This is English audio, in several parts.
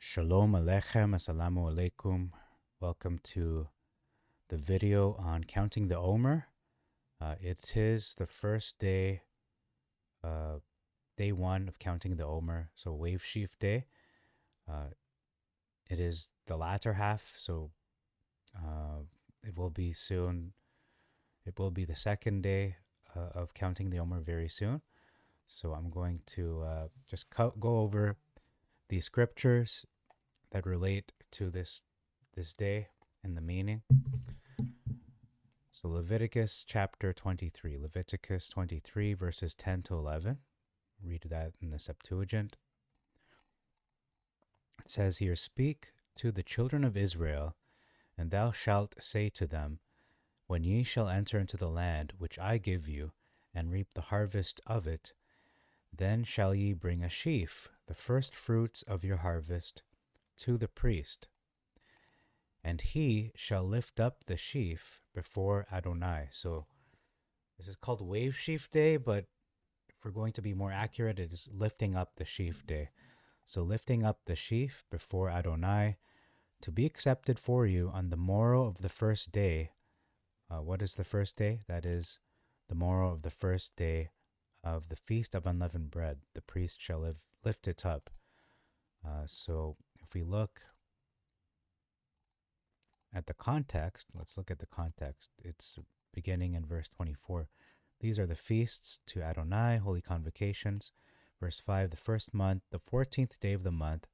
Shalom Aleichem, Assalamu Alaikum. Welcome to the video on counting the Omer. It is the first day, day one of counting the Omer, so wave sheaf day. It is the latter half, so it will be soon. It will be the second day of counting the Omer very soon. So I'm going to just go over the scriptures that relate to this day and the meaning. So Leviticus chapter 23, Leviticus 23 verses 10 to 11. Read that in the Septuagint. It says here, "Speak to the children of Israel, and thou shalt say to them, when ye shall enter into the land which I give you, and reap the harvest of it, then shall ye bring a sheaf, the first fruits of your harvest, to the priest. And he shall lift up the sheaf before Adonai." So this is called Wave Sheaf Day, but if we're going to be more accurate, it is lifting up the sheaf day. So lifting up the sheaf before Adonai to be accepted for you on the morrow of the first day. What is the first day? That is the morrow of the first day of the Feast of Unleavened Bread. The priest shall lift it up. So if we look at the context, let's look at the context. It's beginning in verse 24. These are the feasts to Adonai, holy convocations. Verse 5, the first month, the 14th day of the month,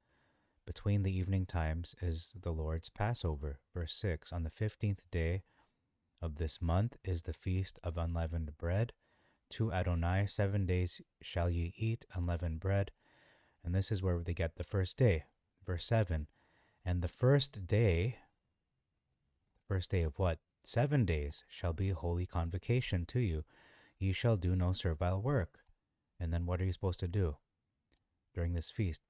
between the evening times, is the Lord's Passover. Verse 6, on the 15th day of this month is the feast of unleavened bread. To Adonai 7 days shall ye eat unleavened bread. And this is where they get the first day. Verse 7, and the first day of what? 7 days shall be holy convocation to you. Ye shall do no servile work. And then what are you supposed to do during this feast?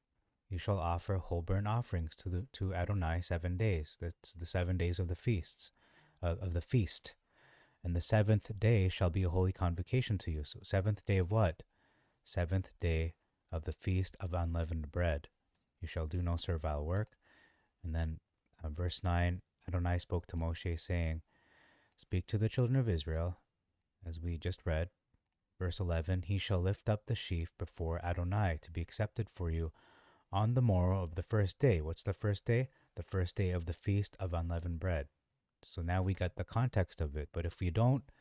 You shall offer whole burnt offerings to Adonai 7 days. That's the 7 days of the feast. And the 7th day shall be a holy convocation to you. So 7th day of what? 7th day of the feast of unleavened bread. You shall do no servile work. And then verse 9, Adonai spoke to Moshe, saying, "Speak to the children of Israel," as we just read. Verse 11, "He shall lift up the sheaf before Adonai to be accepted for you on the morrow of the first day." What's the first day? The first day of the Feast of Unleavened Bread. So now we got the context of it. But if you don't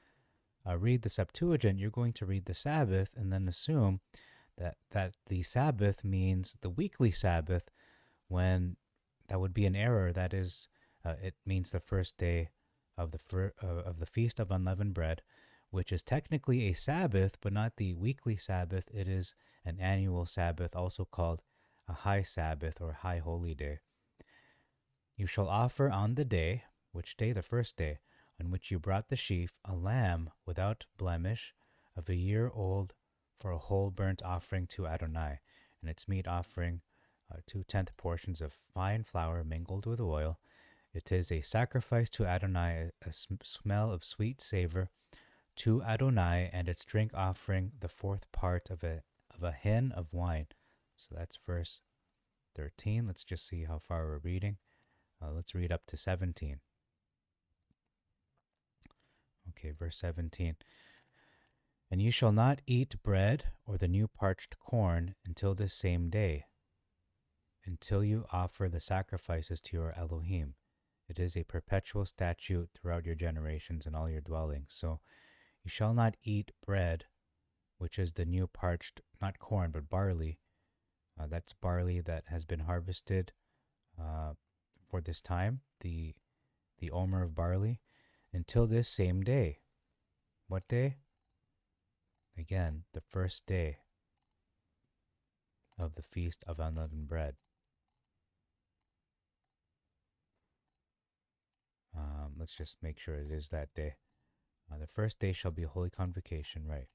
read the Septuagint, you're going to read the Sabbath and then assume that the Sabbath means the weekly Sabbath, when that would be an error. That is, it means the first day of the Feast of Unleavened Bread, which is technically a Sabbath, but not the weekly Sabbath. It is an annual Sabbath, also called a high Sabbath or high holy day. "You shall offer on the day," which day? The first day, "on which you brought the sheaf, a lamb without blemish of a year old, for a whole burnt offering to Adonai, and its meat offering 2/10 portions of fine flour mingled with oil. It is a sacrifice to Adonai, a smell of sweet savor to Adonai, and its drink offering the 4th part of a hin of wine." So that's verse 13. Let's just see how far we're reading. Let's read up to 17. Okay, verse 17. "And ye shall not eat bread or the new parched corn until this same day, until you offer the sacrifices to your Elohim. It is a perpetual statute throughout your generations and all your dwellings. So you shall not eat bread, which is the new parched, not corn, but barley. That's barley that has been harvested for this time, the omer of barley, until this same day." What day? Again, the first day of the Feast of Unleavened Bread. Let's just make sure it is that day. The first day shall be a holy convocation, right?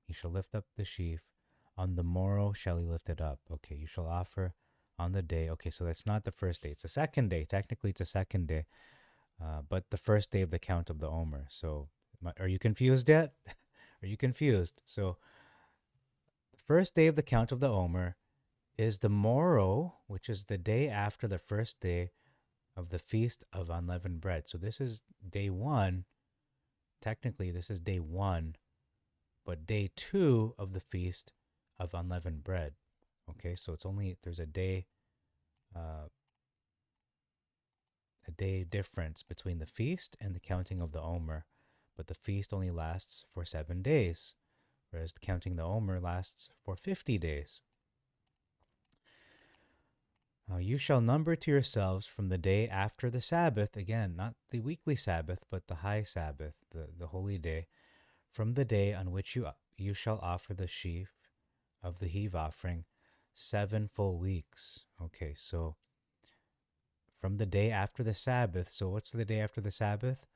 He shall lift up the sheaf. On the morrow shall he lift it up. Okay, you shall offer on the day. Okay, so that's not the first day. It's the second day. Technically, it's the second day, but the first day of the count of the Omer. So, are you confused yet? Are you confused? So, the first day of the count of the Omer is the morrow, which is the day after the first day of the Feast of Unleavened Bread. So this is day one. Technically, this is day one, but day two of the Feast of Unleavened Bread. Okay, so there's uh, a day difference between the feast and the counting of the Omer, but the feast only lasts for 7 days, whereas counting the Omer lasts for 50 days. You shall number to yourselves from the day after the Sabbath, again, not the weekly Sabbath, but the high Sabbath, the holy day, from the day on which you shall offer the sheaf of the heave offering, 7 full weeks. Okay, so from the day after the Sabbath. So what's the day after the Sabbath?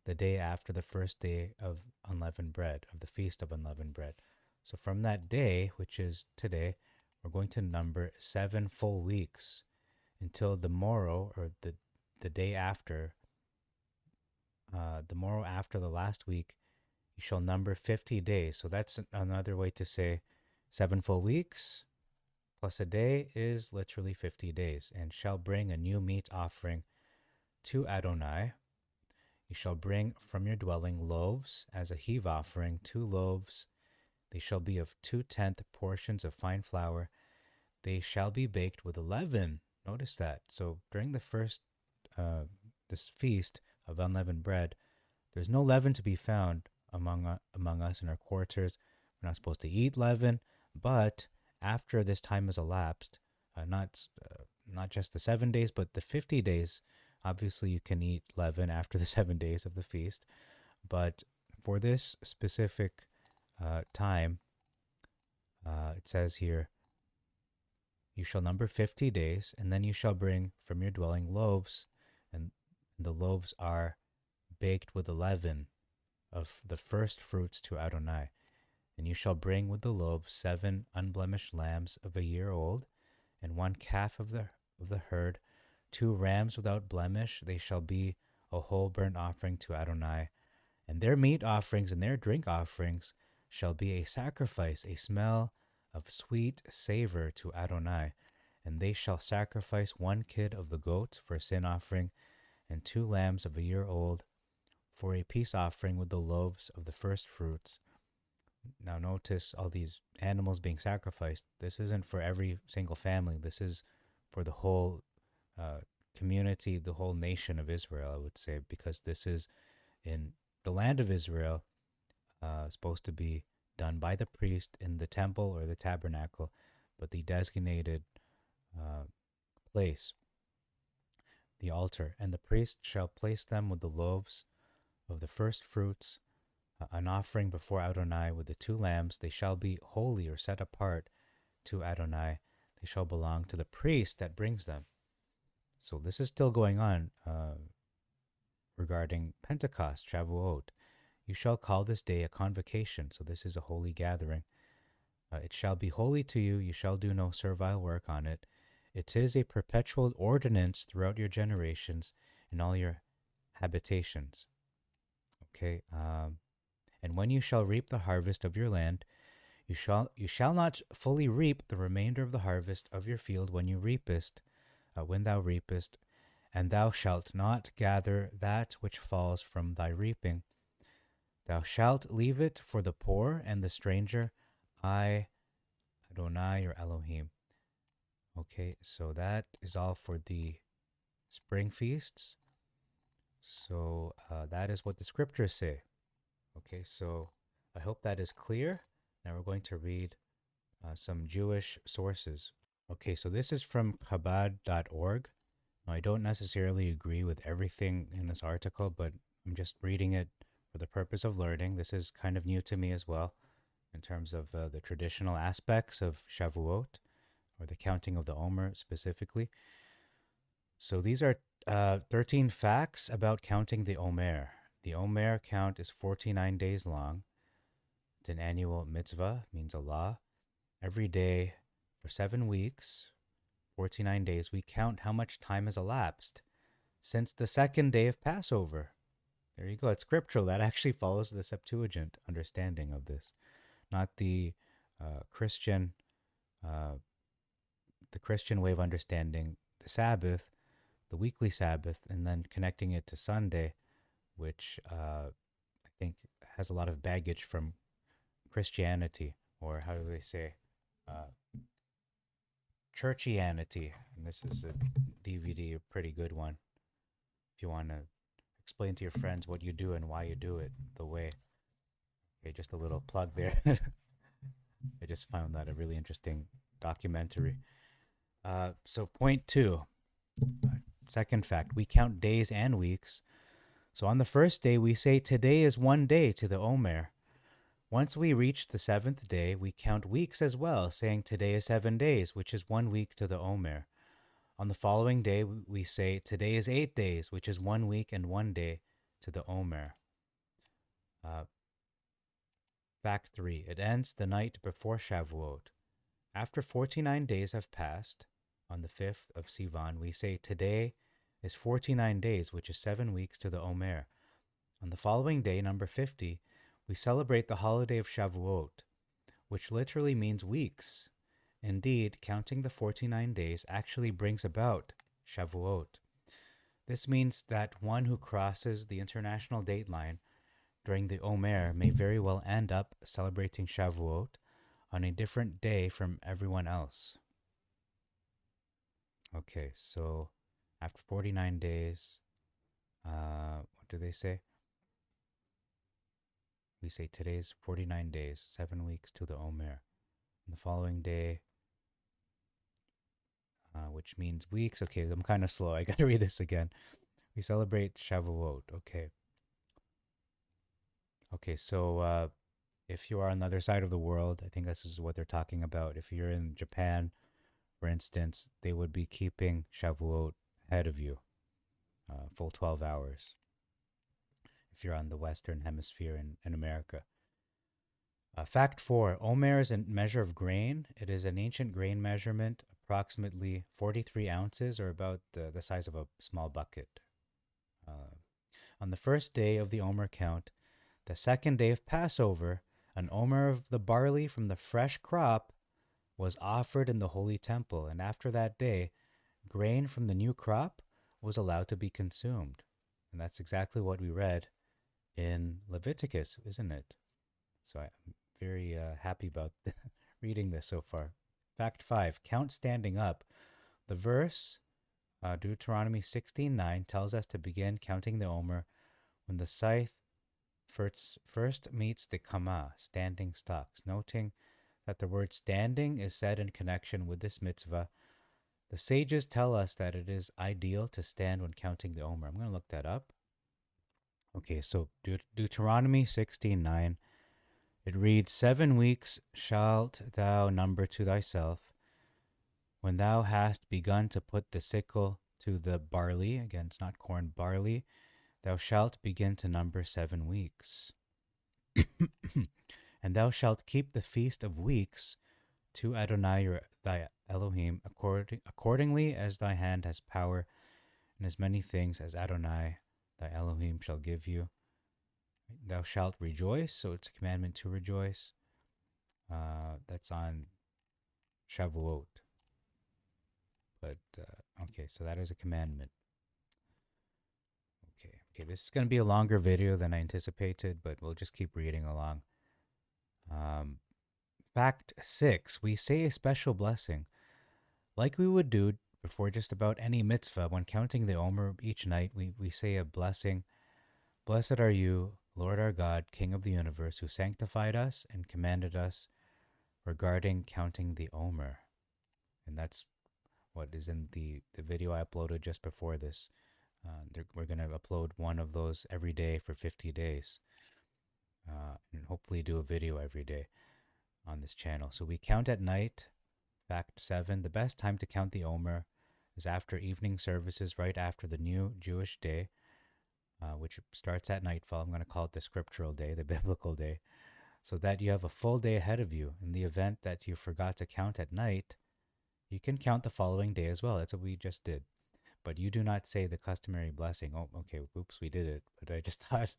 The day after the first day of unleavened bread, of the Feast of Unleavened Bread. So from that day, which is today, we're going to number 7 full weeks until the morrow, or the day after, the morrow after the last week, you shall number 50 days. So that's another way to say 7 full weeks plus a day is literally 50 days, and shall bring a new meat offering to Adonai. You shall bring from your dwelling loaves as a heave offering, 2 loaves. They shall be of 2/10 portions of fine flour. They shall be baked with leaven. Notice that. So during the first, this feast of unleavened bread, there's no leaven to be found among us in our quarters. We're not supposed to eat leaven, but after this time has elapsed, not just the 7 days, but the 50 days. Obviously, you can eat leaven after the 7 days of the feast, but for this specific time, it says here, you shall number 50 days, and then you shall bring from your dwelling loaves, and the loaves are baked with the leaven of the first fruits to Adonai. And you shall bring with the loaves 7 unblemished lambs of a year old, and 1 calf of the herd, 2 rams without blemish. They shall be a whole burnt offering to Adonai. And their meat offerings and their drink offerings shall be a sacrifice, a smell of sweet savor to Adonai. And they shall sacrifice 1 kid of the goats for a sin offering, and 2 lambs of a year old for a peace offering with the loaves of the first fruits. Now, notice all these animals being sacrificed. This isn't for every single family. This is for the whole uh, community, the whole nation of Israel, I would say, because this is in the land of Israel, supposed to be done by the priest in the temple or the tabernacle, but the designated uh, place, the altar. And the priest shall place them with the loaves of the first fruits, an offering before Adonai with the 2 lambs. They shall be holy or set apart to Adonai. They shall belong to the priest that brings them. So this is still going on regarding Pentecost, Shavuot. You shall call this day a convocation. So this is a holy gathering. It shall be holy to you. You shall do no servile work on it. It is a perpetual ordinance throughout your generations in all your habitations. Okay. And when you shall reap the harvest of your land, you shall not fully reap the remainder of the harvest of your field when thou reapest, and thou shalt not gather that which falls from thy reaping. Thou shalt leave it for the poor and the stranger, I, Adonai, your Elohim. Okay, so that is all for the spring feasts. So that is what the scriptures say. Okay, so I hope that is clear. Now we're going to read some Jewish sources. Okay, so this is from Chabad.org. Now, I don't necessarily agree with everything in this article, but I'm just reading it for the purpose of learning. This is kind of new to me as well in terms of the traditional aspects of Shavuot, or the counting of the Omer specifically. So these are 13 facts about counting the Omer. The Omer count is 49 days long. It's an annual mitzvah, means a law. Every day for 7 weeks, 49 days, we count how much time has elapsed since the second day of Passover. There you go. It's scriptural. That actually follows the Septuagint understanding of this, not the Christian the Christian way of understanding the Sabbath, the weekly Sabbath, and then connecting it to Sunday, which I think has a lot of baggage from Christianity, or how do they say, uh, churchianity. And this is a DVD, a pretty good one. If you want to explain to your friends what you do and why you do it the way. Okay, just a little plug there. I just found that a really interesting documentary. So, point two, second fact, we count days and weeks. So, on the first day, we say today is one day to the Omer. Once we reach the seventh day, we count weeks as well, saying today is 7 days, which is 1 week to the Omer. On the following day, we say today is 8 days, which is 1 week and 1 day to the Omer. Uh, Fact 3. It ends the night before Shavuot. After 49 days have passed, on the 5th of Sivan, we say today is 49 days, which is 7 weeks to the Omer. On the following day, number 50, we celebrate the holiday of Shavuot, which literally means weeks. Indeed, counting the 49 days actually brings about Shavuot. This means that one who crosses the international date line during the Omer may very well end up celebrating Shavuot on a different day from everyone else. Okay, so after 49 days, what do they say? We say today's 49 days, 7 weeks to the Omer. And the following day, which means weeks. Okay, I'm kind of slow. I gotta read this again. We celebrate Shavuot. Okay. Okay, so if you are on the other side of the world, I think this is what they're talking about. If you're in Japan, for instance, they would be keeping Shavuot ahead of you, full 12 hours. If you're on the Western Hemisphere in America. Fact 4. Omer is a measure of grain. It is an ancient grain measurement, approximately 43 ounces, or about the size of a small bucket. On the first day of the Omer count, the second day of Passover, an Omer of the barley from the fresh crop was offered in the holy temple, and after that day, grain from the new crop was allowed to be consumed. And that's exactly what we read in Leviticus, isn't it? So I'm very happy about reading this so far. Fact 5, count standing up. The verse, Deuteronomy 16:9, tells us to begin counting the Omer when the scythe first meets the Kamah, standing stocks. Noting that the word standing is said in connection with this mitzvah, the sages tell us that it is ideal to stand when counting the Omer. I'm going to look that up. Okay, so Deuteronomy 16:9, it reads, 7 weeks shalt thou number to thyself, when thou hast begun to put the sickle to the barley, again, it's not corn, barley, thou shalt begin to number 7 weeks. And thou shalt keep the feast of weeks to Adonai thy Elohim, accordingly as thy hand has power, and as many things as Adonai thy Elohim shall give you. Thou shalt rejoice, so it's a commandment to rejoice. That's on Shavuot. But, okay, so that is a commandment. Okay, this is going to be a longer video than I anticipated, but we'll just keep reading along. Fact 6, we say a special blessing, like we would do before just about any mitzvah. When counting the Omer each night, we say a blessing. Blessed are you, Lord our God, King of the universe, who sanctified us and commanded us regarding counting the Omer. And that's what is in the video I uploaded just before this. We're going to upload one of those every day for 50 days. And hopefully do a video every day on this channel. So we count at night. Fact 7, the best time to count the Omer is after evening services, right after the new Jewish day, which starts at nightfall. I'm going to call it the scriptural day, the biblical day, so that you have a full day ahead of you. In the event that you forgot to count at night, you can count the following day as well. That's what we just did. But you do not say the customary blessing. Oh, okay, oops, we did it. But I just thought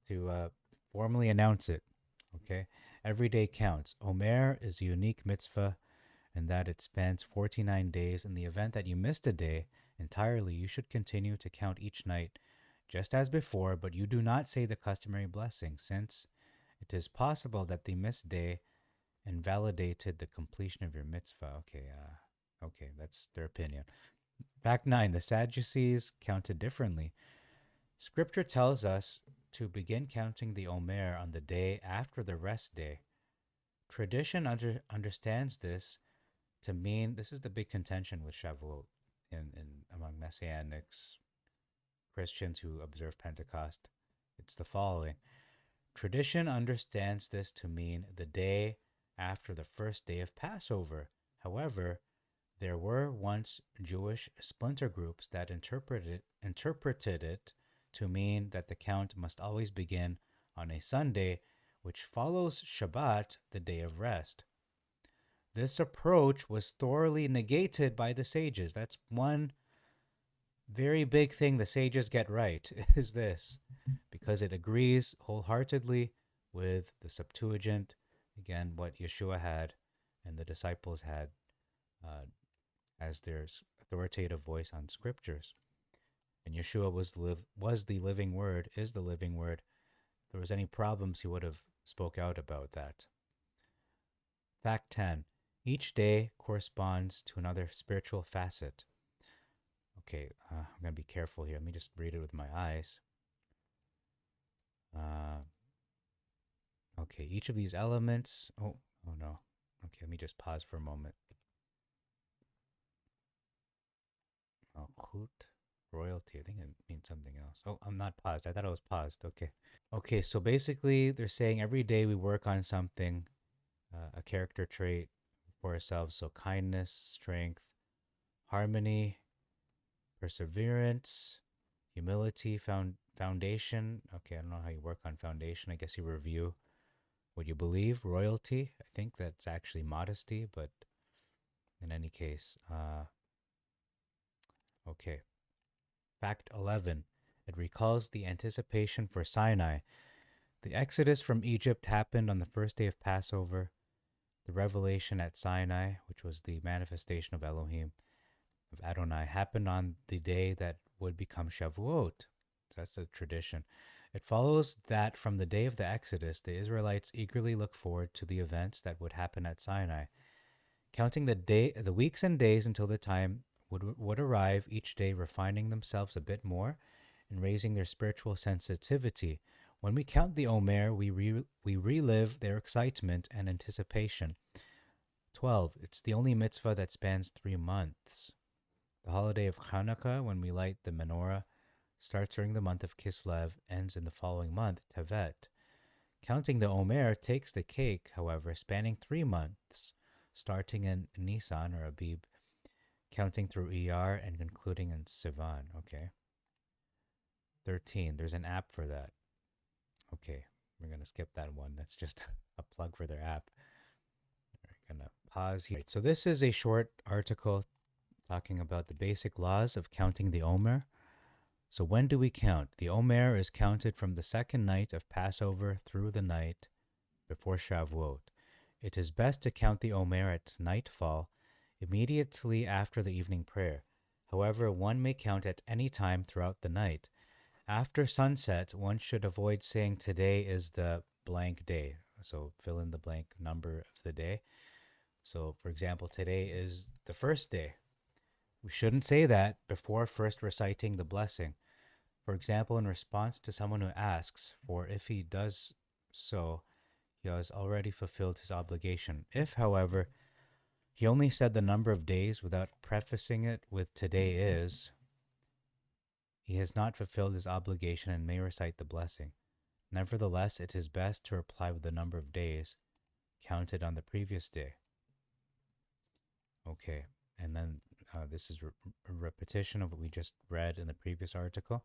to formally announce it. Okay, every day counts. Omer is a unique mitzvah and that it spans 49 days. In the event that you missed a day entirely, you should continue to count each night just as before, but you do not say the customary blessing, since it is possible that the missed day invalidated the completion of your mitzvah. Okay, that's their opinion. Fact 9, the Sadducees counted differently. Scripture tells us to begin counting the Omer on the day after the rest day. Tradition understands this to mean, this is the big contention with Shavuot in among Messianics, Christians who observe Pentecost. It's the following. Tradition understands this to mean the day after the first day of Passover. However, there were once Jewish splinter groups that interpreted it to mean that the count must always begin on a Sunday, which follows Shabbat, the day of rest. This approach was thoroughly negated by the sages. That's one very big thing the sages get right, is this, because it agrees wholeheartedly with the Septuagint, again, what Yeshua had and the disciples had as their authoritative voice on scriptures. And Yeshua was the living word, is the living word. If there was any problems, he would have spoke out about that. Fact 10. Each day corresponds to another spiritual facet. Okay, I'm going to be careful here. Let me just read it with my eyes. Okay, each of these elements... Oh no. Okay, let me just pause for a moment. Chut, royalty. I think it means something else. Oh, I'm not paused. I thought I was paused. Okay. Okay, so basically they're saying every day we work on something, a character trait for ourselves. So kindness, strength, harmony, perseverance, humility, foundation. Okay, I don't know how you work on foundation. I guess you review what you believe. Royalty. I think that's actually modesty, but in any case, okay. Fact 11. It recalls the anticipation for Sinai. The exodus from Egypt happened on the first day of Passover. The revelation at Sinai, which was the manifestation of Elohim, of Adonai, happened on the day that would become Shavuot. So that's the tradition. It follows that from the day of the Exodus, the Israelites eagerly look forward to the events that would happen at Sinai, counting the weeks and days until the time would arrive, each day refining themselves a bit more and raising their spiritual sensitivity. When we count the Omer, we relive their excitement and anticipation. 12. It's the only mitzvah that spans 3 months. The holiday of Hanukkah, when we light the menorah, starts during the month of Kislev, ends in the following month, Tevet. Counting the Omer takes the cake, however, spanning 3 months, starting in Nisan or Abib, counting through Iyar and concluding in Sivan. Okay. 13. There's an app for that. Okay, we're going to skip that one. That's just a plug for their app. We're going to pause here. So this is a short article talking about the basic laws of counting the Omer. So when do we count? The Omer is counted from the second night of Passover through the night before Shavuot. It is best to count the Omer at nightfall, immediately after the evening prayer. However, one may count at any time throughout the night. After sunset, one should avoid saying today is the blank day. So fill in the blank number of the day. So, for example, today is the first day. We shouldn't say that before first reciting the blessing. For example, in response to someone who asks for if he does so, he has already fulfilled his obligation. If, however, he only said the number of days without prefacing it with today is, he has not fulfilled his obligation and may recite the blessing. Nevertheless, it is best to reply with the number of days counted on the previous day. Okay, and then this is a repetition of what we just read in the previous article.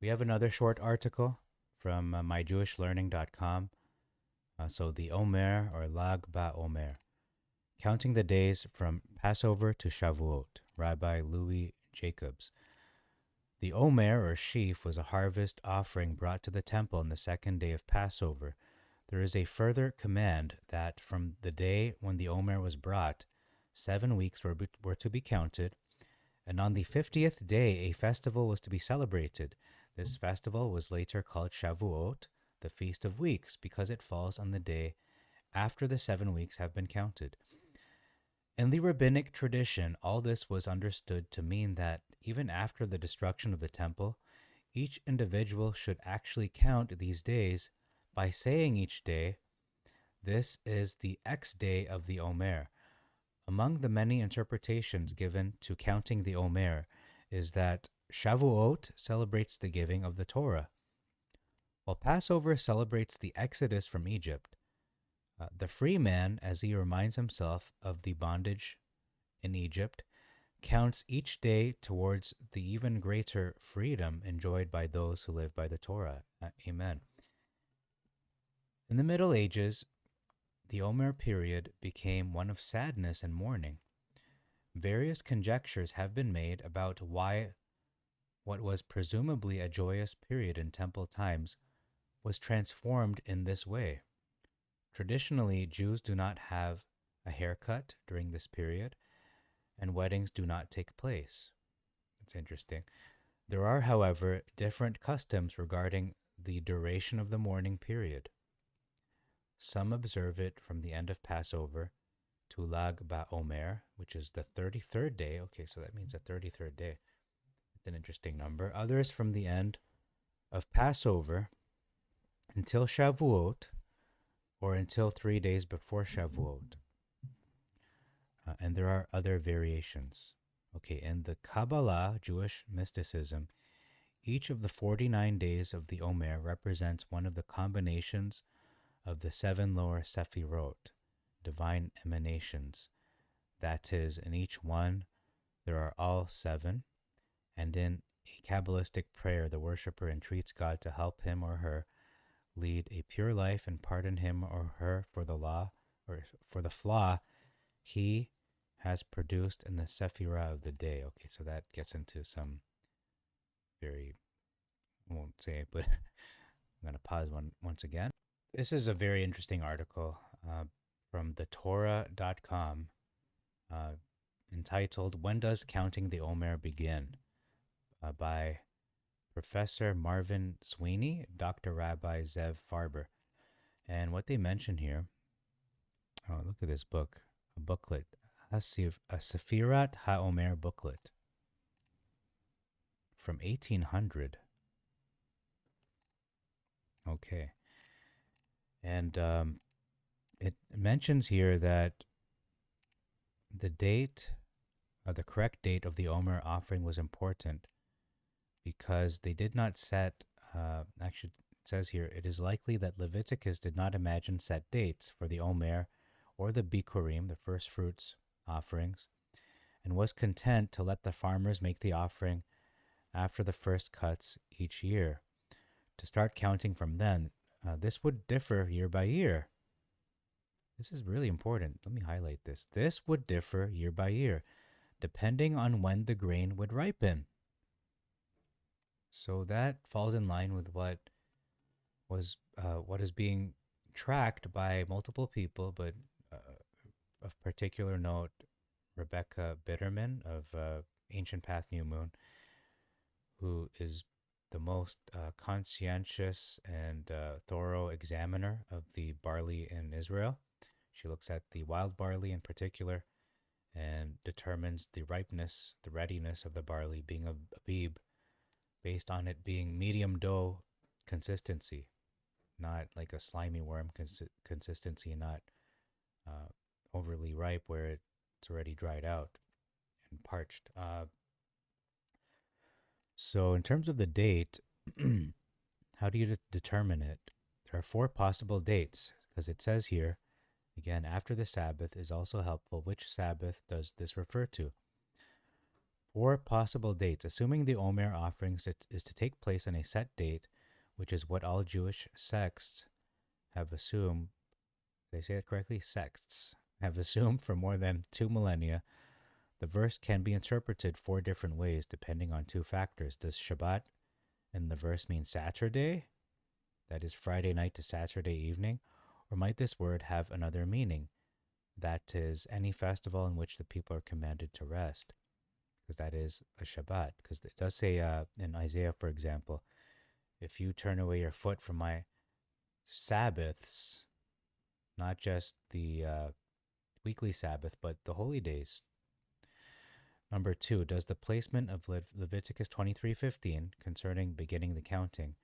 We have another short article from myjewishlearning.com. So the Omer, or Lag BaOmer, counting the days from Passover to Shavuot, Rabbi Louis Jacobs. The Omer, or sheaf, was a harvest offering brought to the temple on the second day of Passover. There is a further command that from the day when the Omer was brought, 7 weeks were to be counted, and on the 50th day a festival was to be celebrated. This festival was later called Shavuot, the Feast of Weeks, because it falls on the day after the 7 weeks have been counted. In the rabbinic tradition, all this was understood to mean that even after the destruction of the temple, each individual should actually count these days by saying each day, "This is the X day of the Omer." Among the many interpretations given to counting the Omer is that Shavuot celebrates the giving of the Torah, while Passover celebrates the exodus from Egypt. The free man, as he reminds himself of the bondage in Egypt, counts each day towards the even greater freedom enjoyed by those who live by the Torah. Amen. In the Middle Ages, the Omer period became one of sadness and mourning. Various conjectures have been made about why what was presumably a joyous period in temple times was transformed in this way. Traditionally, Jews do not have a haircut during this period, and weddings do not take place. It's interesting. There are, however, different customs regarding the duration of the mourning period. Some observe it from the end of Passover to Lag BaOmer, which is the 33rd day. Okay, so that means the 33rd day. It's an interesting number. Others from the end of Passover until Shavuot, or until 3 days before Shavuot. And there are other variations. Okay, in the Kabbalah, Jewish mysticism, each of the 49 days of the Omer represents one of the combinations of the 7 lower Sephirot, divine emanations. That is, in each one, there are all 7, and in a Kabbalistic prayer, the worshiper entreats God to help him or her lead a pure life and pardon him or her for the law or for the flaw he has produced in the Sephirah of the day. Okay, so that gets into some very, I won't say it, but I'm going to pause once again. This is a very interesting article from thetorah.com uh, entitled "When Does Counting the Omer Begin?" By Professor Marvin Sweeney, Dr. Rabbi Zev Farber. And what they mention here, oh, look at this book, a booklet, a Sefirat HaOmer booklet from 1800. Okay. And it mentions here that the date, the correct date of the Omer offering was important because they did not set, actually, it says here, it is likely that Leviticus did not imagine set dates for the Omer or the Bikurim, the first fruits offerings, and was content to let the farmers make the offering after the first cuts each year. To start counting from then, this would differ year by year. This is really important. Let me highlight this. This would differ year by year, depending on when the grain would ripen. So that falls in line with what is being tracked by multiple people, but of particular note, Rebecca Bitterman of Ancient Path New Moon, who is the most conscientious and thorough examiner of the barley in Israel. She looks at the wild barley in particular and determines the ripeness, the readiness of the barley being a abib based on it being medium dough consistency, not like a slimy worm consistency, not overly ripe where it's already dried out and parched. So in terms of the date, how do you determine it? There are 4 possible dates because it says here, again, after the Sabbath is also helpful. Which Sabbath does this refer to? 4 possible dates, assuming the Omer offerings is to take place on a set date, which is what all Jewish sects have assumed. Did I say it correctly? Sects have assumed for more than 2 millennia. The verse can be interpreted 4 different ways depending on 2 factors. Does Shabbat in the verse mean Saturday? That is Friday night to Saturday evening. Or might this word have another meaning? That is, any festival in which the people are commanded to rest, because that is a Shabbat. Because it does say in Isaiah, for example, if you turn away your foot from my Sabbaths, not just the weekly Sabbath, but the holy days. Number 2, does the placement of Leviticus 23:15 concerning beginning the counting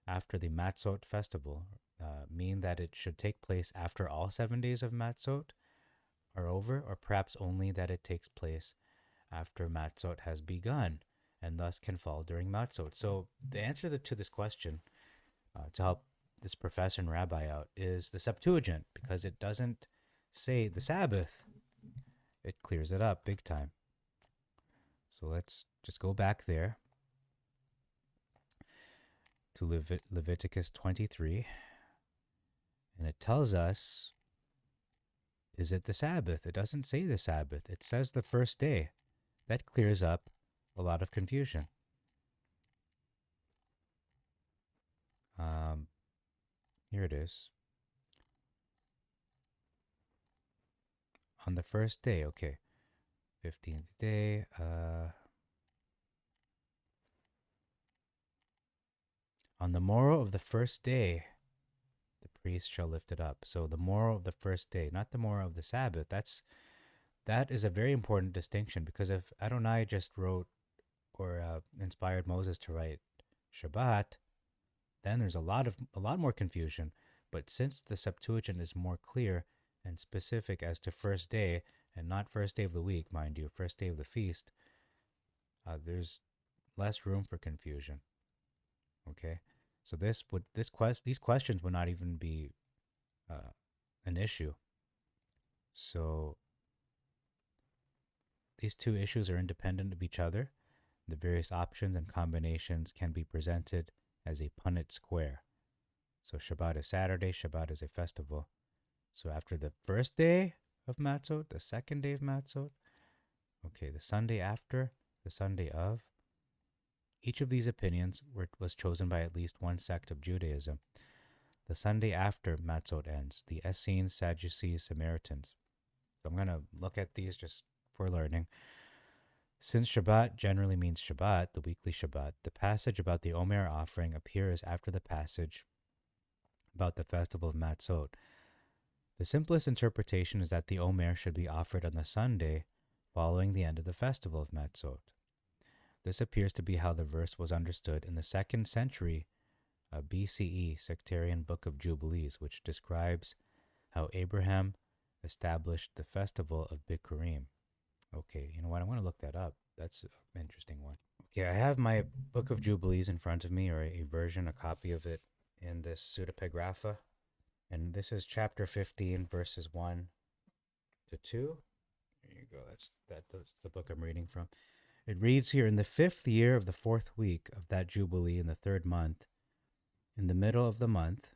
after the Matzot festival mean that it should take place after all 7 days of Matzot are over, or perhaps only that it takes place after Matzot has begun and thus can fall during Matzot? So the answer to this question, to help this professor and rabbi out, is the Septuagint, because it doesn't say the Sabbath. It clears it up big time. So let's just go back there to Leviticus 23, and it tells us, is it the Sabbath? It doesn't say the Sabbath. It says the first day. That clears up a lot of confusion. Here it is. On the first day, okay. 15th day. On the morrow of the first day, the priest shall lift it up. So the morrow of the first day, not the morrow of the Sabbath. That is a very important distinction, because if Adonai just wrote or inspired Moses to write Shabbat, then there's a lot more confusion. But since the Septuagint is more clear and specific as to first day, and not first day of the week, mind you, first day of the feast, there's less room for confusion. Okay, so these questions would not even be an issue. So these two issues are independent of each other. The various options and combinations can be presented as a Punnett square. So Shabbat is Saturday, Shabbat is a festival. So after the first day of Matzot, the second day of Matzot, okay, the Sunday after, the Sunday of. Each of these opinions was chosen by at least one sect of Judaism. The Sunday after Matzot ends, the Essenes, Sadducees, Samaritans. So I'm going to look at these just for learning. Since Shabbat generally means Shabbat, the weekly Shabbat, the passage about the Omer offering appears after the passage about the festival of Matzot. The simplest interpretation is that the Omer should be offered on the Sunday following the end of the festival of Matzot. This appears to be how the verse was understood in the 2nd century BCE sectarian Book of Jubilees, which describes how Abraham established the festival of Bikurim. Okay, you know what? I want to look that up. That's an interesting one. Okay, I have my Book of Jubilees in front of me, or a version, a copy of it, in this pseudepigrapha. And this is chapter 15, verses 1 to 2. There you go. That's the book I'm reading from. It reads here, in the 5th year of the 4th week of that Jubilee, in the 3rd month, in the middle of the month,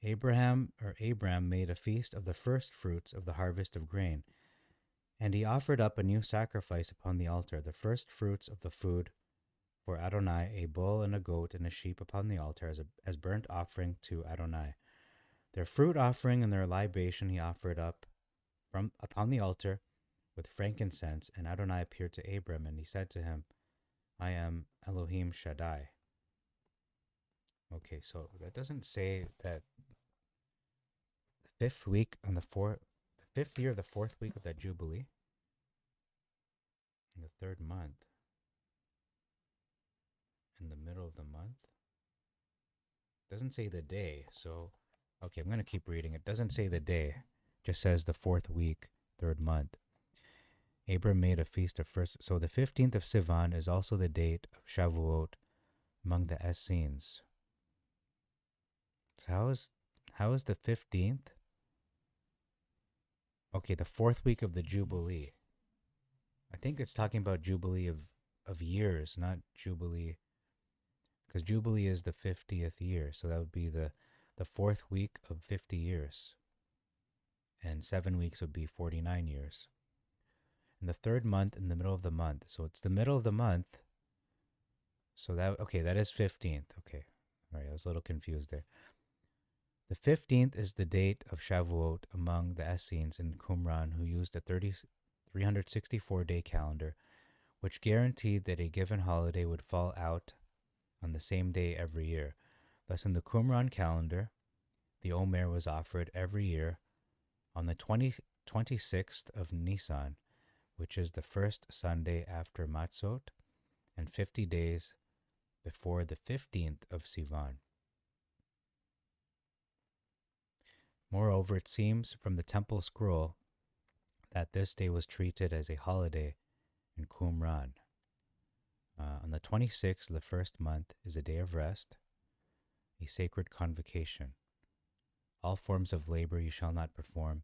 Abram made a feast of the first fruits of the harvest of grain. And he offered up a new sacrifice upon the altar, the first fruits of the food for Adonai, a bull and a goat and a sheep upon the altar as burnt offering to Adonai. Their fruit offering and their libation he offered up upon the altar with frankincense, and Adonai appeared to Abram, and he said to him, I am Elohim Shaddai. Okay, so that doesn't say that the 5th week on the 5th year of the 4th week of that Jubilee, in the 3rd month, in the middle of the month. It doesn't say the day, so okay, I'm going to keep reading. It doesn't say the day, it just says the 4th week, 3rd month. Abram made a feast of first. So the 15th of Sivan is also the date of Shavuot among the Essenes. So how is the 15th? Okay, the 4th week of the Jubilee. I think it's talking about Jubilee of years, not Jubilee, because Jubilee is the 50th year, so that would be the 4th week of 50 years, and 7 weeks would be 49 years. In the 3rd month, in the middle of the month, so it's the middle of the month, so that is 15th, okay. All right, I was a little confused there. The 15th is the date of Shavuot among the Essenes in Qumran, who used a 364-day calendar, which guaranteed that a given holiday would fall out on the same day every year. Thus, in the Qumran calendar, the Omer was offered every year on the 26th of Nisan, which is the first Sunday after Matzot, and 50 days before the 15th of Sivan. Moreover, it seems from the temple scroll that this day was treated as a holiday in Qumran. On the 26th of the first month is a day of rest, a sacred convocation. All forms of labor you shall not perform,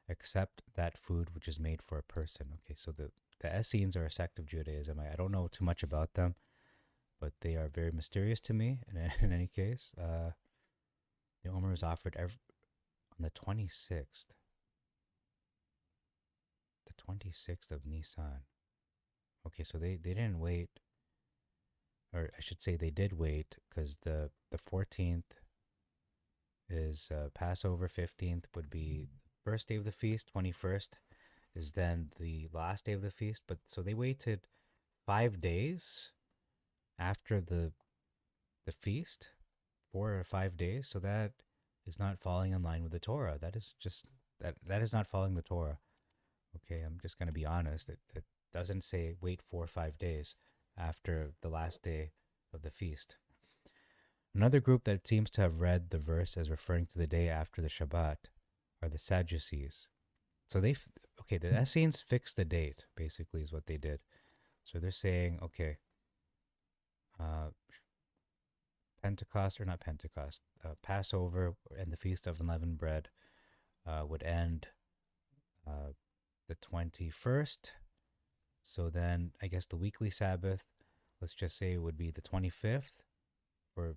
except that food which is made for a person. Okay, so the Essenes are a sect of Judaism. I don't know too much about them, but they are very mysterious to me. In any case, the Omer is offered on the 26th. The 26th of Nisan. Okay, so they didn't wait, or I should say they did wait, because the 14th is Passover, 15th would be first day of the feast, 21st is then the last day of the feast. But so they waited 5 days after the feast, 4 or 5 days. So that is not falling in line with the Torah. That is just that is not following the Torah. Okay, I'm just going to be honest. It doesn't say wait 4 or 5 days after the last day of the feast. Another group that seems to have read the verse as referring to the day after the Shabbat are the Sadducees. So the Essenes fixed the date, basically, is what they did. So they're saying, okay, Passover and the Feast of Unleavened Bread would end the 21st. So then I guess the weekly Sabbath, let's just say, would be the 25th for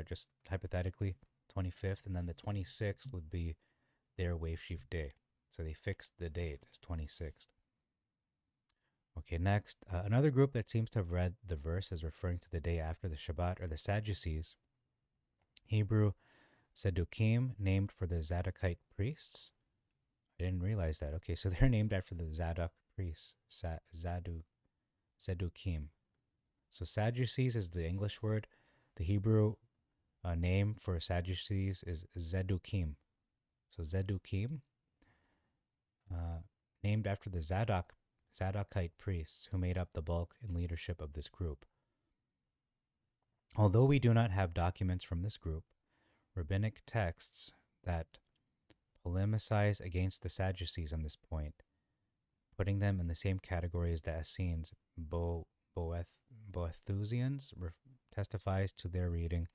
just hypothetically, 25th, and then the 26th would be their wave sheaf day. So they fixed the date as 26th. Okay, next, another group that seems to have read the verse as referring to the day after the Shabbat are the Sadducees, Hebrew Sedukim, named for the Zadokite priests. I didn't realize that. Okay, so they're named after the Zadok priests, Sedukim. So Sadducees is the English word. The Hebrew name for Sadducees is Zedukim. So Zedukim, named after the Zadokite priests who made up the bulk and leadership of this group. Although we do not have documents from this group, rabbinic texts that polemicize against the Sadducees on this point, putting them in the same category as the Essenes, Boethusians, testifies to their reading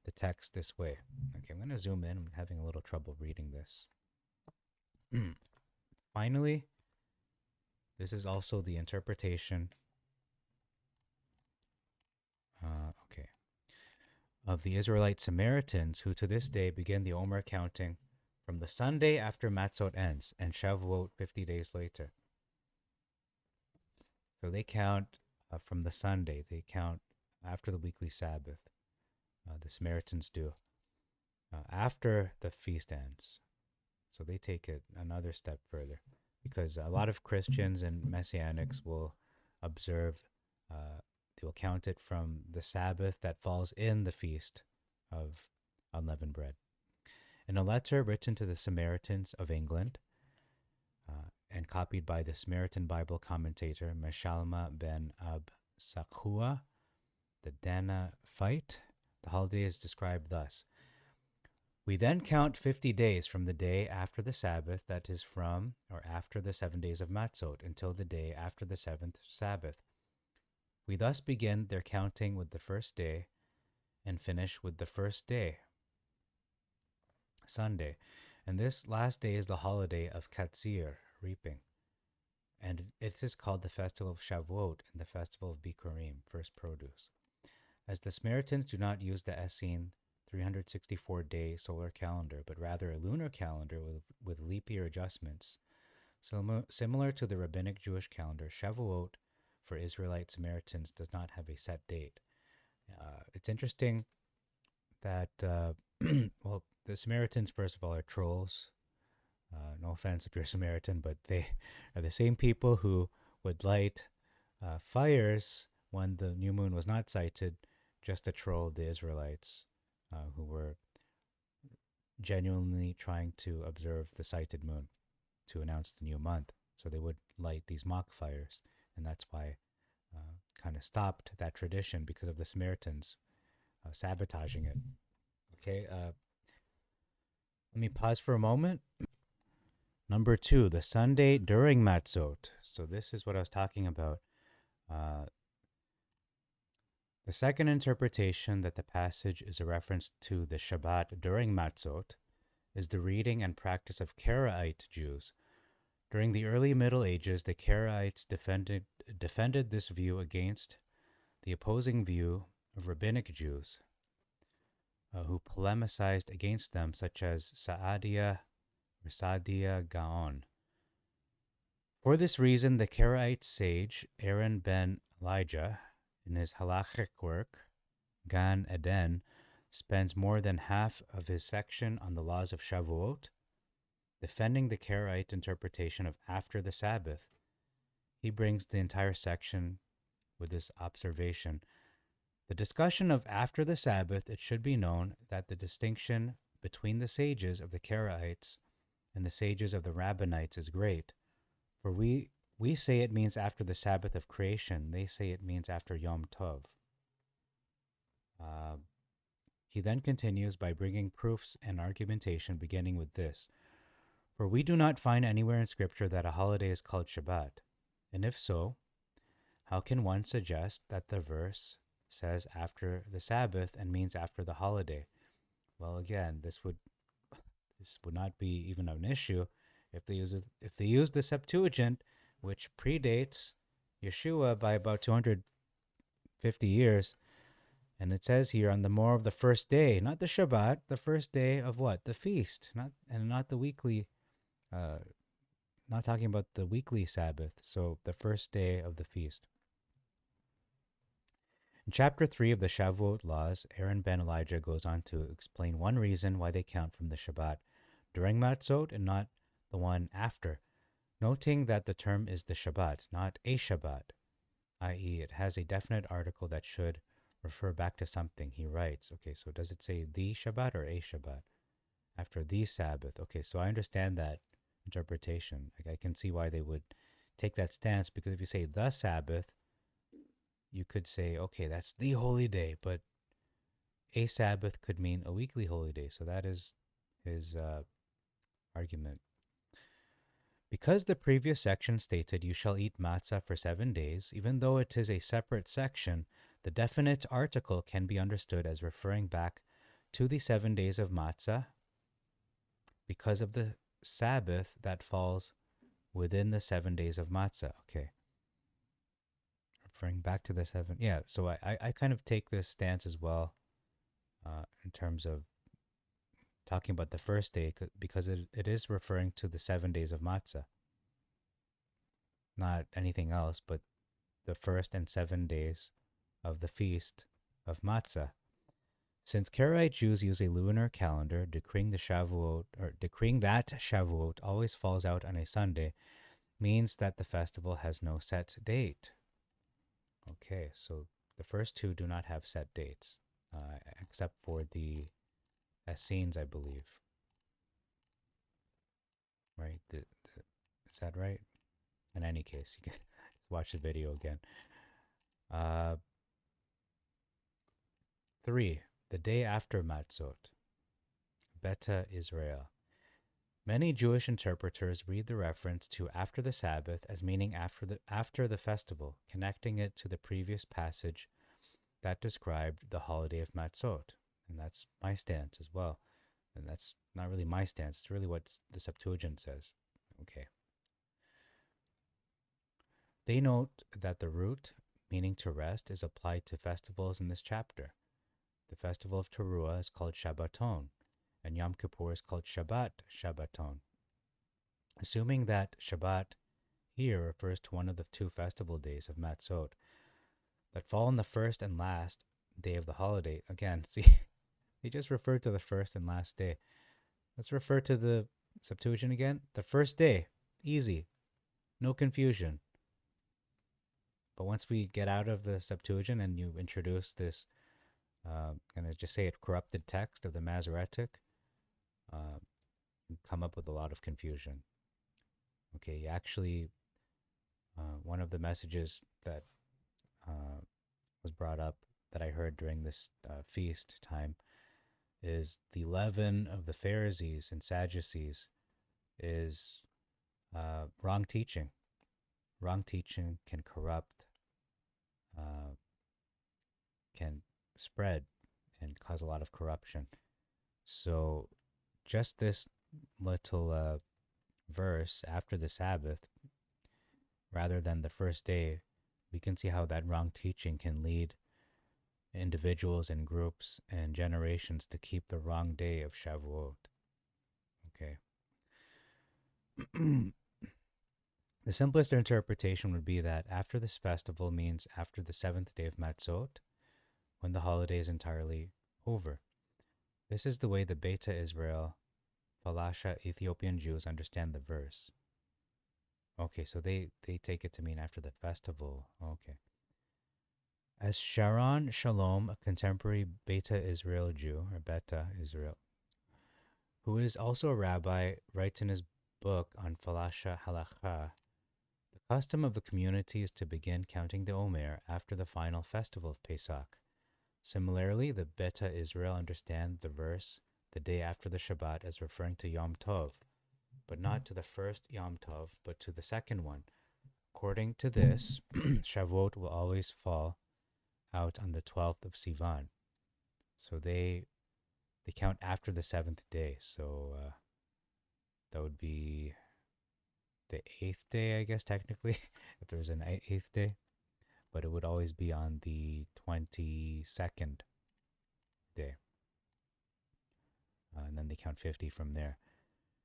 the text this way. Okay, I'm going to zoom in. I'm having a little trouble reading this. Finally, this is also the interpretation of the Israelite Samaritans, who to this day begin the Omer counting from the Sunday after Matzot ends and Shavuot 50 days later. So they count from the Sunday. They count after the weekly Sabbath. The Samaritans do. After the feast ends. So they take it another step further, because a lot of Christians and Messianics will observe, they will count it from the Sabbath that falls in the feast of unleavened bread. In a letter written to the Samaritans of England and copied by the Samaritan Bible commentator Meshalma ben Ab Sakhua, the Danafite, the holiday is described thus. We then count 50 days from the day after the Sabbath, that is from or after the 7 days of Matzot, until the day after the 7th Sabbath. We thus begin their counting with the first day and finish with the first day, Sunday. And this last day is the holiday of Katsir, reaping. And it is called the festival of Shavuot and the festival of Bikurim, first produce. As the Samaritans do not use the Essene 364-day solar calendar, but rather a lunar calendar with leap year adjustments, similar to the rabbinic Jewish calendar, Shavuot for Israelite Samaritans does not have a set date. It's interesting that, well, the Samaritans, first of all, are trolls. No offense if you're a Samaritan, but they are the same people who would light fires when the new moon was not sighted just to troll the Israelites who were genuinely trying to observe the sighted moon to announce the new month. So they would light these mock fires, and that's why kind of stopped that tradition because of the Samaritans sabotaging it. Okay, let me pause for a moment. Number two, the Sunday during Matzot. So this is what I was talking about. Uh, the second interpretation that the passage is a reference to the Shabbat during Matzot is the reading and practice of Karaite Jews. During the early Middle Ages, the Karaites defended this view against the opposing view of rabbinic Jews, who polemicized against them, such as Saadia or Saadia Gaon. For this reason, the Karaite sage Aaron ben Elijah, in his halachic work, Gan Eden, spends more than half of his section on the laws of Shavuot, defending the Karaite interpretation of after the Sabbath. He brings the entire section with this observation. The discussion of after the Sabbath, it should be known that the distinction between the sages of the Karaites and the sages of the Rabbinites is great. For we say it means after the Sabbath of creation. They say it means after Yom Tov. He then continues by bringing proofs and argumentation beginning with this. For we do not find anywhere in Scripture that a holiday is called Shabbat. And if so, how can one suggest that the verse says after the Sabbath and means after the holiday? Well, again, this would not be even an issue if they use the Septuagint, which predates Yeshua by about 250 years. And it says here on the morrow of the first day, not the Shabbat, the first day of what? The feast, not the weekly, not talking about the weekly Sabbath. So the first day of the feast. In chapter 3 of the Shavuot laws, Aaron ben Elijah goes on to explain one reason why they count from the Shabbat during Matzot and not the one after, noting that the term is the Shabbat, not a Shabbat, i.e., it has a definite article that should refer back to something. He writes, okay, so does it say the Shabbat or a Shabbat? After the Sabbath. Okay, so I understand that interpretation. Like, I can see why they would take that stance, because if you say the Sabbath, you could say, okay, that's the holy day, but a Sabbath could mean a weekly holy day. So that is his argument. Because the previous section stated you shall eat matzah for 7 days, even though it is a separate section, the definite article can be understood as referring back to the 7 days of matzah because of the Sabbath that falls within the 7 days of matzah. Okay. Referring back to the 7. Yeah, so I kind of take this stance as well in terms of talking about the first day, because it is referring to the 7 days of matzah. Not anything else, but the first and 7 days of the feast of matzah. Since Karaite Jews use a lunar calendar, decreeing that Shavuot always falls out on a Sunday means that the festival has no set date. Okay, so the first two do not have set dates, except for the Essenes, I believe. Right? Is that right? In any case, you can watch the video again. 3. The day after Matzot. Beta Israel. Many Jewish interpreters read the reference to after the Sabbath as meaning after the festival, connecting it to the previous passage that described the holiday of Matzot. And that's my stance as well. And that's not really my stance. It's really what the Septuagint says. Okay. They note that the root, meaning to rest, is applied to festivals in this chapter. The festival of Teruah is called Shabbaton, and Yom Kippur is called Shabbaton. Assuming that Shabbat here refers to one of the two festival days of Matzot that fall on the first and last day of the holiday. Again, see, He just referred to the first and last day. Let's refer to the Septuagint again. The first day, easy, no confusion. But once we get out of the Septuagint and you introduce this, going to just say it, corrupted text of the Masoretic, you come up with a lot of confusion. Okay, actually, one of the messages that was brought up that I heard during this feast time is the leaven of the Pharisees and Sadducees is wrong teaching. Wrong teaching can corrupt, can spread, and cause a lot of corruption. So, just this little verse after the Sabbath, rather than the first day, we can see how that wrong teaching can lead individuals and groups and generations to keep the wrong day of Shavuot. Okay. The simplest interpretation would be that after this festival means after the seventh day of Matzot, when the holiday is entirely over. This is the way the Beta Israel, Falasha Ethiopian Jews understand the verse. Okay, so they take it to mean after the festival. Okay. As Sharon Shalom, a contemporary Beta Israel Jew, or Beta Israel, who is also a rabbi, writes in his book on Falasha Halacha, the custom of the community is to begin counting the Omer after the final festival of Pesach. Similarly, the Beta Israel understand the verse the day after the Shabbat as referring to Yom Tov, but not to the first Yom Tov, but to the second one. According to this, Shavuot will always fall out on the 12th of Sivan. So they count after the seventh day. So that would be the eighth day, I guess, technically, if there's an eighth day. But it would always be on the 22nd day. And then they count 50 from there.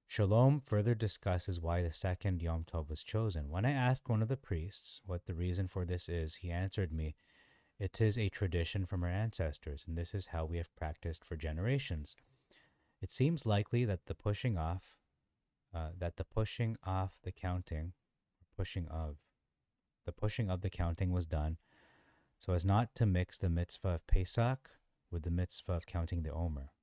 Shalom further discusses why the second Yom Tov was chosen. When I asked one of the priests what the reason for this is, he answered me, "It is a tradition from our ancestors, and this is how we have practiced for generations. It seems likely that the pushing of the counting was done so as not to mix the mitzvah of Pesach with the mitzvah of counting the Omer.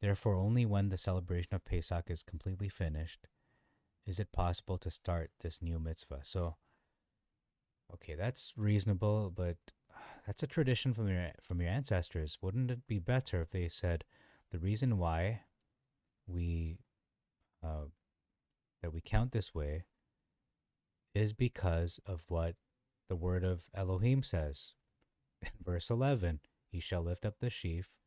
Therefore, only when the celebration of Pesach is completely finished is it possible to start this new mitzvah." So, okay, that's reasonable, but that's a tradition from your ancestors. Wouldn't it be better if they said the reason why we that we count this way is because of what the word of Elohim says in verse 11? He shall lift up the sheaf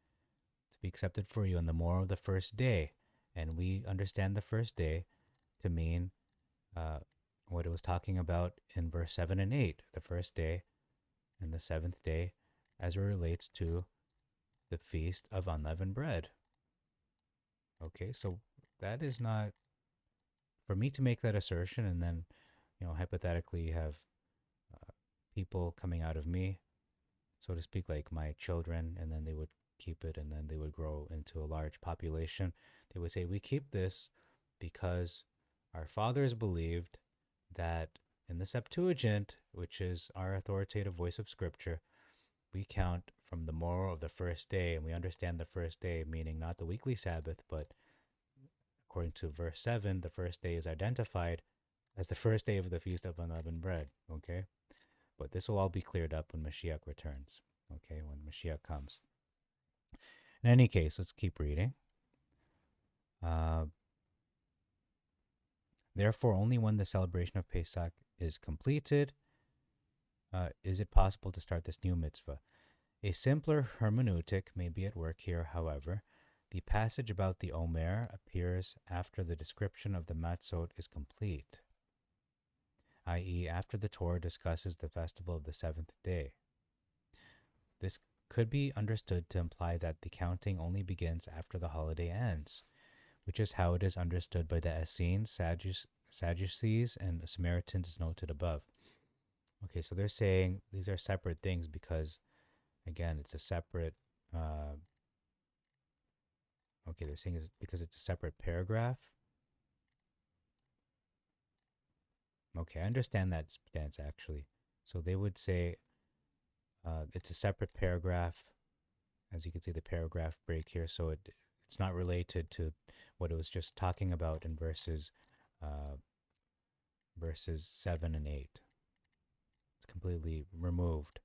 to be accepted for you on the morrow of the first day. And we understand the first day to mean what it was talking about in verse 7 and 8, the first day and the seventh day, as it relates to the feast of unleavened bread. Okay, so that is not, for me to make that assertion and then, hypothetically have people coming out of me, so to speak, like my children, and then they would keep it, and then they would grow into a large population. They would say, we keep this because our fathers believed that in the Septuagint, which is our authoritative voice of Scripture, we count from the morrow of the first day, and we understand the first day meaning not the weekly Sabbath, but according to verse 7, the first day is identified as the first day of the Feast of Unleavened Bread, okay? But this will all be cleared up when Mashiach returns, okay, when Mashiach comes. In any case, let's keep reading. Therefore, only when the celebration of Pesach is completed is it possible to start this new mitzvah. A simpler hermeneutic may be at work here, however. The passage about the Omer appears after the description of the Matzot is complete, i.e., after the Torah discusses the festival of the seventh day. This could be understood to imply that the counting only begins after the holiday ends, which is how it is understood by the Essenes, Sadducees, and Samaritans noted above. Okay, so they're saying these are separate things because Again, it's a separate. Okay, they're saying is because it's a separate paragraph. Okay, I understand that stance actually. So they would say it's a separate paragraph. As you can see, the paragraph break here, so it's not related to what it was just talking about in uh, verses 7 and 8. It's completely removed,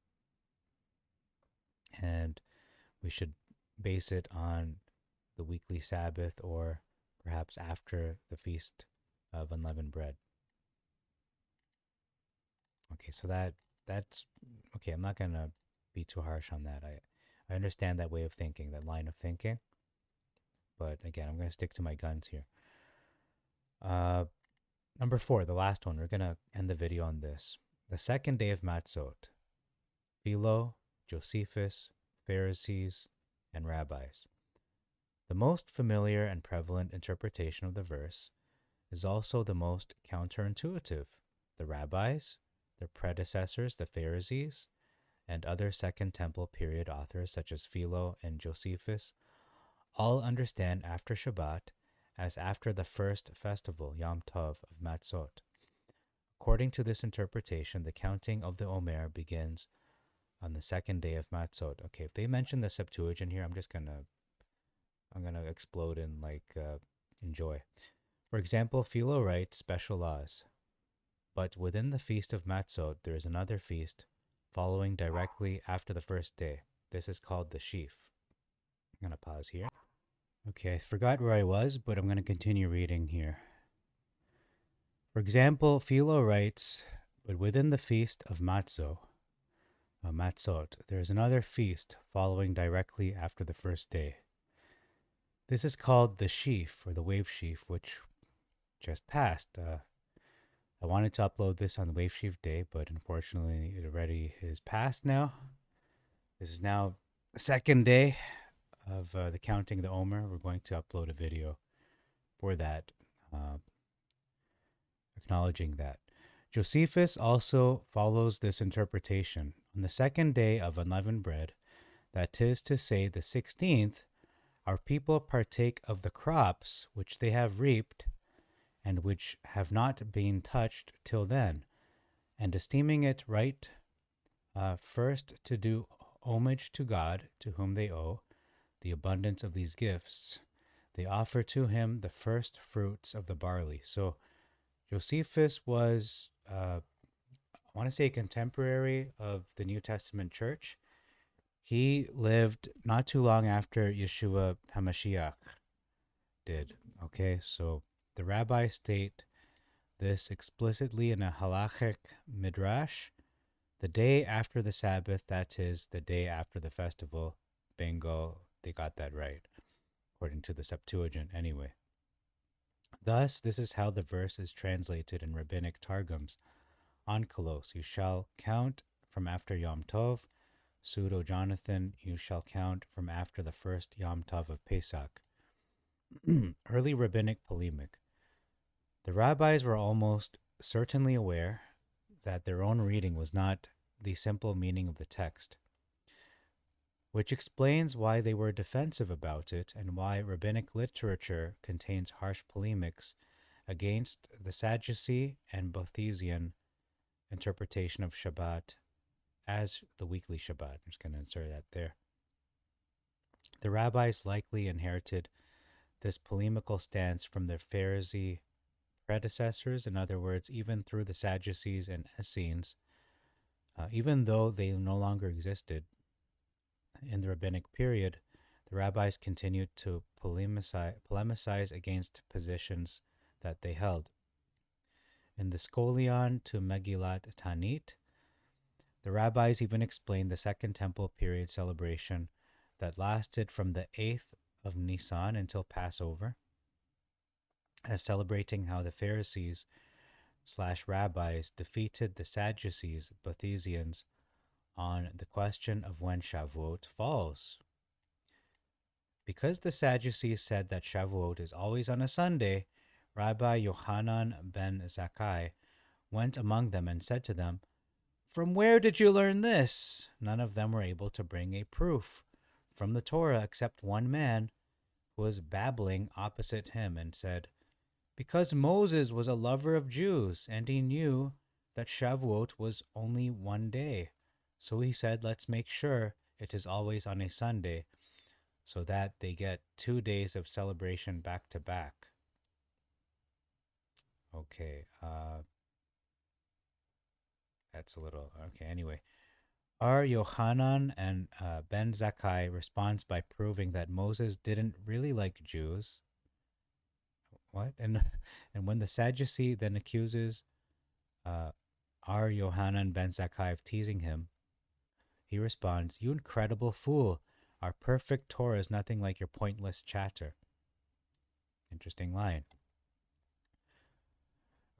and we should base it on the weekly Sabbath or perhaps after the feast of unleavened bread. Okay, so that's okay. I'm not gonna be too harsh on that. I understand that way of thinking, that line of thinking, but again, I'm gonna stick to my guns here. Uh, Number 4, the last one. We're gonna end the video on this. The second day of Matzot. Philo, Josephus, Pharisees, and rabbis. The most familiar and prevalent interpretation of the verse is also the most counterintuitive. The rabbis, their predecessors, the Pharisees, and other Second Temple period authors such as Philo and Josephus all understand after Shabbat as after the first festival, Yom Tov, of Matzot. According to this interpretation, the counting of the Omer begins on the second day of Matzot. Okay, if they mention the Septuagint here, I'm gonna explode in in joy. For example, Philo writes special laws. But within the feast of Matzot, there is another feast following directly after the first day. This is called the sheaf. I'm gonna pause here. Okay, I forgot where I was, but I'm gonna continue reading here. For example, Philo writes, but within the feast of Matzot, there is another feast following directly after the first day. This is called the sheaf, or the wave sheaf, which just passed. I wanted to upload this on the wave sheaf day, but unfortunately it already is past now. This is now the second day of the counting the Omer. We're going to upload a video for that, acknowledging that. Josephus also follows this interpretation. On the second day of unleavened bread, that is to say, the 16th, our people partake of the crops which they have reaped and which have not been touched till then, and esteeming it right first to do homage to God, to whom they owe the abundance of these gifts, they offer to him the first fruits of the barley. So Josephus was, I want to say, a contemporary of the New Testament church. He lived not too long after Yeshua HaMashiach did. Okay, so the rabbis state this explicitly in a halachic midrash. The day after the Sabbath, that is, the day after the festival, bingo, they got that right, according to the Septuagint anyway. Thus, this is how the verse is translated in rabbinic targums. Onkelos, you shall count from after Yom Tov. Pseudo Jonathan, you shall count from after the first Yom Tov of Pesach. Early rabbinic polemic. The rabbis were almost certainly aware that their own reading was not the simple meaning of the text, which explains why they were defensive about it and why rabbinic literature contains harsh polemics against the Sadducee and Boethian interpretation of Shabbat as the weekly Shabbat. I'm just going to insert that there. The rabbis likely inherited this polemical stance from their Pharisee predecessors, in other words, even through the Sadducees and Essenes, even though they no longer existed in the rabbinic period, the rabbis continued to polemicize against positions that they held. In the Scholion to Megillat Tanit, the rabbis even explained the Second Temple period celebration that lasted from the 8th of Nisan until Passover, as celebrating how the Pharisees / rabbis defeated the Sadducees, Boethians, on the question of when Shavuot falls. Because the Sadducees said that Shavuot is always on a Sunday, Rabbi Yochanan ben Zakkai went among them and said to them, From where did you learn this? None of them were able to bring a proof from the Torah except one man who was babbling opposite him and said, because Moses was a lover of Jews and he knew that Shavuot was only one day. So he said, let's make sure it is always on a Sunday so that they get 2 days of celebration back to back. Okay, that's a little, okay, anyway. Our Yohanan and Ben Zakkai responds by proving that Moses didn't really like Jews. What? And when the Sadducee then accuses our Yohanan ben Zakkai of teasing him, he responds, you incredible fool! Our perfect Torah is nothing like your pointless chatter. Interesting line.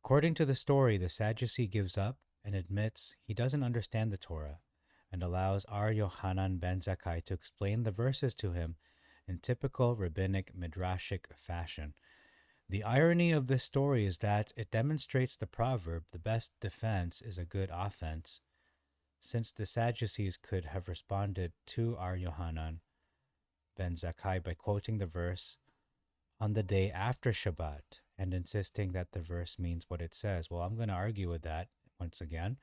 According to the story, the Sadducee gives up and admits he doesn't understand the Torah and allows our Yohanan ben Zakkai to explain the verses to him in typical rabbinic midrashic fashion. The irony of this story is that it demonstrates the proverb, the best defense is a good offense, since the Sadducees could have responded to our Yohanan ben Zakkai by quoting the verse on the day after Shabbat and insisting that the verse means what it says. Well, I'm going to argue with that once again.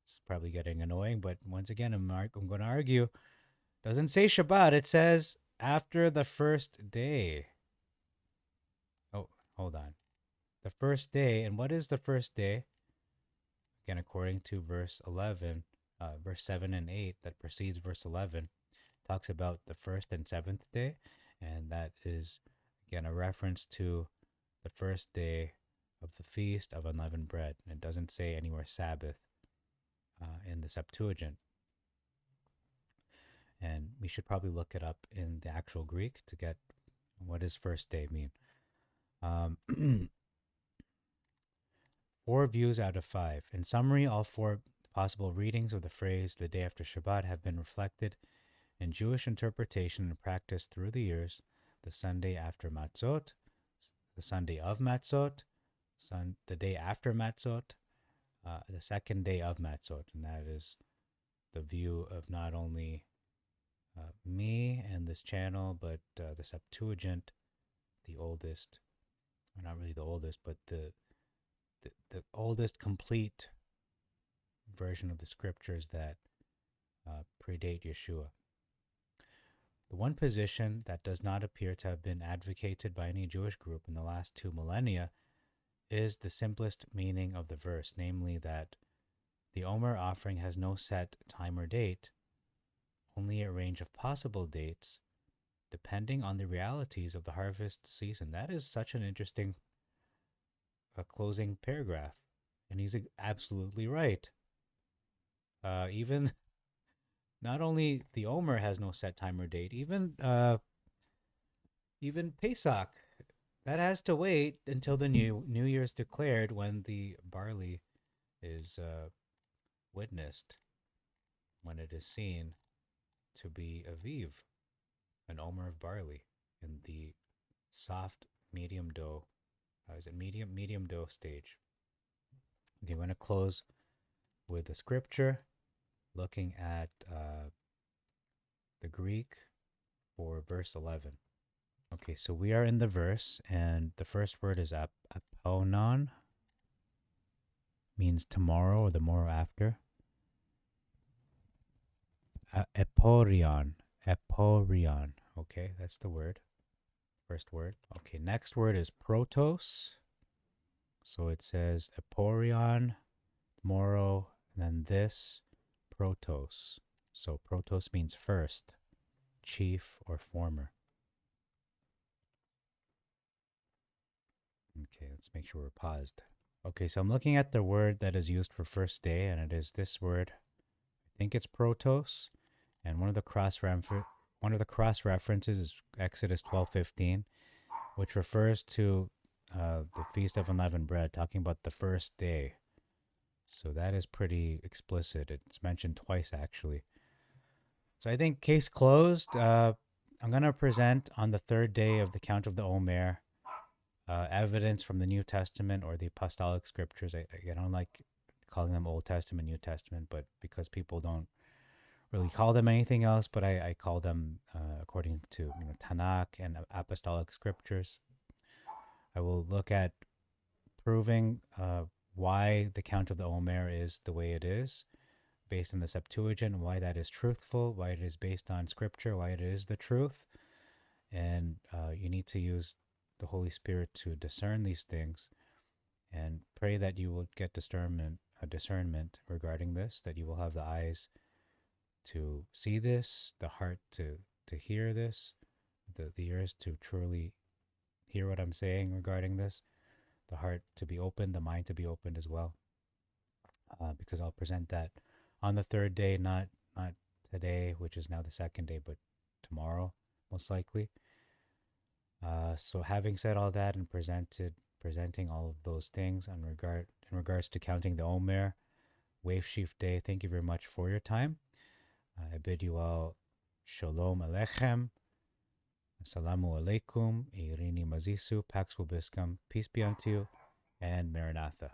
It's probably getting annoying, but once again, I'm going to argue. It doesn't say Shabbat, it says after the first day. Oh, hold on. The first day, and what is the first day? Again, according to verse 11, verse 7 and 8 that precedes verse 11, talks about the first and seventh day, and that is, again, a reference to the first day of the Feast of Unleavened Bread. It doesn't say anywhere Sabbath in the Septuagint. And we should probably look it up in the actual Greek to get what does first day mean. 4 views out of 5. In summary, all 4 possible readings of the phrase the day after Shabbat have been reflected in Jewish interpretation and practice through the years: the Sunday after Matzot, the Sunday of Matzot, the day after Matzot, the second day of Matzot. And that is the view of not only me and this channel, but the Septuagint, the oldest, or not really the oldest, but the oldest complete version of the scriptures that predate Yeshua. The one position that does not appear to have been advocated by any Jewish group in the last 2 millennia is the simplest meaning of the verse, namely that the Omer offering has no set time or date, only a range of possible dates depending on the realities of the harvest season. That is such an interesting closing paragraph, and he's absolutely right. Even not only the Omer has no set time or date, even Pesach, that has to wait until the New Year's declared, when the barley is witnessed, when it is seen to be Aviv, an Omer of barley in the soft medium dough. Is it medium dough stage? Okay, I'm going to close with the scripture, looking at the Greek for verse 11. Okay, so we are in the verse, and the first word is aponon, means tomorrow or the morrow after. Eporion. Okay, that's the word. First word. Okay, next word is protos. So it says eporion, tomorrow, and then this, protos. So protos means first, chief, or former. Okay, let's make sure we're paused. Okay, so I'm looking at the word that is used for first day, and it is this word. I think it's protos, and one of the cross references is Exodus 12:15, which refers to the Feast of Unleavened Bread, talking about the first day. So that is pretty explicit. It's mentioned twice, actually. So I think case closed. I'm going to present on the 3rd day of the Count of the Omer evidence from the New Testament or the Apostolic Scriptures. I don't like calling them Old Testament, New Testament, but because people don't really call them anything else, but I call them according to Tanakh and apostolic scriptures. I will look at proving why the count of the Omer is the way it is, based on the Septuagint, why that is truthful, why it is based on scripture, why it is the truth. And you need to use the Holy Spirit to discern these things, and pray that you will get discernment regarding this, that you will have the eyes to see this, the heart to hear this, the ears to truly hear what I'm saying regarding this, the heart to be open, the mind to be opened as well, because I'll present that on the third day, not today, which is now the second day, but tomorrow, most likely. So having said all that and presenting all of those things in regards to counting the Omer, Wave Sheaf Day, thank you very much for your time. I bid you all Shalom Aleichem, Assalamu Alaikum, Irini Mazisu, Pax Vobiscum, peace be unto you, and Maranatha.